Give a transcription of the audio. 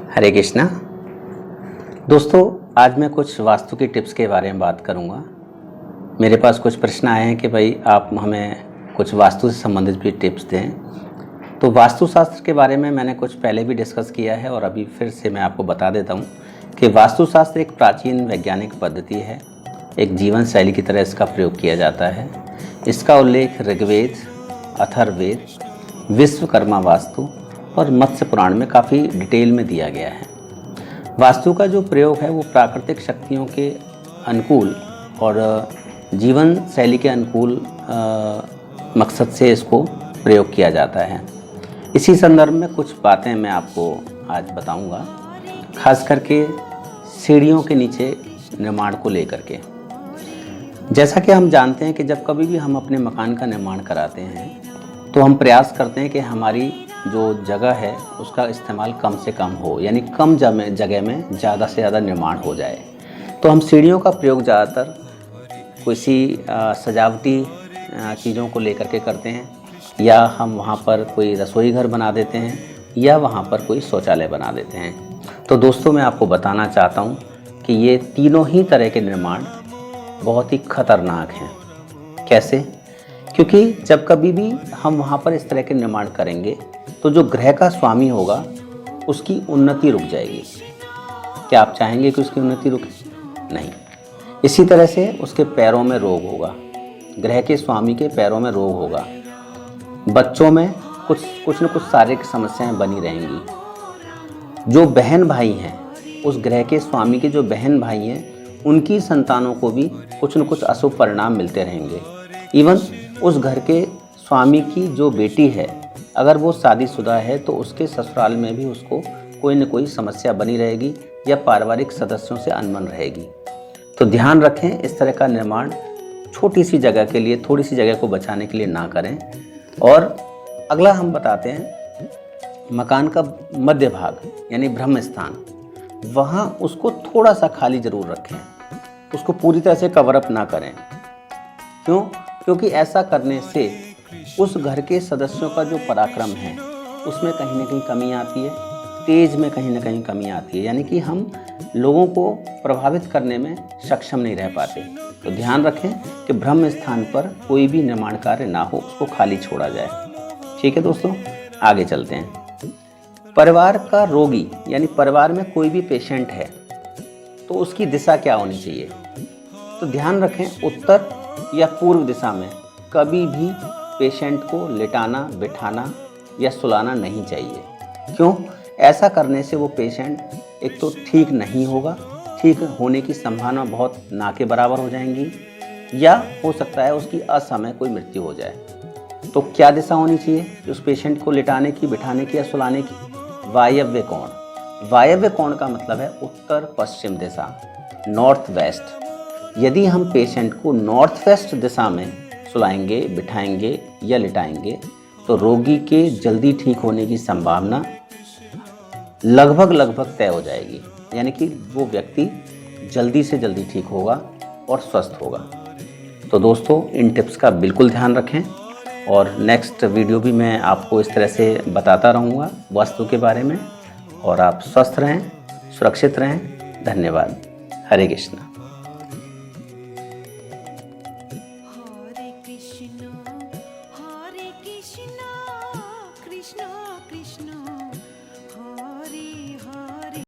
हरे कृष्णा। दोस्तों, आज मैं कुछ वास्तु की टिप्स के बारे में बात करूंगा। मेरे पास कुछ प्रश्न आए हैं कि भाई आप हमें कुछ वास्तु से संबंधित भी टिप्स दें। तो वास्तुशास्त्र के बारे में मैंने कुछ पहले भी डिस्कस किया है और अभी फिर से मैं आपको बता देता हूं कि वास्तुशास्त्र एक प्राचीन वैज्ञानिक पद्धति है। एक जीवन शैली की तरह इसका प्रयोग किया जाता है। इसका उल्लेख ऋग्वेद, अथर्ववेद, विश्वकर्मा वास्तु और मत्स्य पुराण में काफ़ी डिटेल में दिया गया है। वास्तु का जो प्रयोग है वो प्राकृतिक शक्तियों के अनुकूल और जीवन शैली के अनुकूल मकसद से इसको प्रयोग किया जाता है। इसी संदर्भ में कुछ बातें मैं आपको आज बताऊंगा, खास करके सीढ़ियों के नीचे निर्माण को लेकर के। जैसा कि हम जानते हैं कि जब कभी भी हम अपने मकान का निर्माण कराते हैं तो हम प्रयास करते हैं कि हमारी जो जगह है उसका इस्तेमाल कम से कम हो, यानी कम जगह में ज़्यादा से ज़्यादा निर्माण हो जाए। तो हम सीढ़ियों का प्रयोग ज़्यादातर किसी सजावटी चीज़ों को लेकर के करते हैं, या हम वहाँ पर कोई रसोई घर बना देते हैं, या वहाँ पर कोई शौचालय बना देते हैं। तो दोस्तों, मैं आपको बताना चाहता हूँ कि ये तीनों ही तरह के निर्माण बहुत ही खतरनाक हैं। कैसे? क्योंकि जब कभी भी हम वहाँ पर इस तरह के निर्माण करेंगे तो जो ग्रह का स्वामी होगा उसकी उन्नति रुक जाएगी। क्या आप चाहेंगे कि उसकी उन्नति रुके? नहीं। इसी तरह से उसके पैरों में रोग होगा, ग्रह के स्वामी के पैरों में रोग होगा। बच्चों में कुछ न कुछ शारीरिक समस्याएं बनी रहेंगी। जो बहन भाई हैं, उस ग्रह के स्वामी के जो बहन भाई हैं, उनकी संतानों को भी कुछ न कुछ अशुभ परिणाम मिलते रहेंगे। इवन उस घर के स्वामी की जो बेटी है, अगर वो शादीशुदा है तो उसके ससुराल में भी उसको कोई न कोई समस्या बनी रहेगी या पारिवारिक सदस्यों से अनबन रहेगी। तो ध्यान रखें, इस तरह का निर्माण छोटी सी जगह के लिए, थोड़ी सी जगह को बचाने के लिए ना करें। और अगला हम बताते हैं मकान का मध्य भाग यानी ब्रह्म स्थान, वहाँ उसको थोड़ा सा खाली ज़रूर रखें। उसको पूरी तरह से कवर अप ना करें। क्यों? क्योंकि ऐसा करने से उस घर के सदस्यों का जो पराक्रम है उसमें कहीं ना कहीं कमी आती है, तेज में कहीं ना कहीं कमी आती है, यानी कि हम लोगों को प्रभावित करने में सक्षम नहीं रह पाते। तो ध्यान रखें कि ब्रह्म स्थान पर कोई भी निर्माण कार्य ना हो, उसको खाली छोड़ा जाए। ठीक है दोस्तों, आगे चलते हैं। परिवार का रोगी यानी परिवार में कोई भी पेशेंट है तो उसकी दिशा क्या होनी चाहिए? तो ध्यान रखें, उत्तर या पूर्व दिशा में कभी भी पेशेंट को लेटाना, बिठाना या सुलाना नहीं चाहिए। क्यों? ऐसा करने से वो पेशेंट एक तो ठीक नहीं होगा, ठीक होने की संभावना बहुत ना के बराबर हो जाएंगी, या हो सकता है उसकी असमय कोई मृत्यु हो जाए। तो क्या दिशा होनी चाहिए उस पेशेंट को लेटाने की, बिठाने की या सुलाने की? वायव्य कोण। वायव्य कोण का मतलब है उत्तर पश्चिम दिशा, नॉर्थ वेस्ट। यदि हम पेशेंट को नॉर्थ वेस्ट दिशा में सुलाएंगे, बिठाएंगे या लिटाएंगे तो रोगी के जल्दी ठीक होने की संभावना लगभग तय हो जाएगी, यानी कि वो व्यक्ति जल्दी से जल्दी ठीक होगा और स्वस्थ होगा। तो दोस्तों, इन टिप्स का बिल्कुल ध्यान रखें और नेक्स्ट वीडियो भी मैं आपको इस तरह से बताता रहूँगा वास्तु के बारे में। और आप स्वस्थ रहें, सुरक्षित रहें। धन्यवाद। हरे कृष्णा।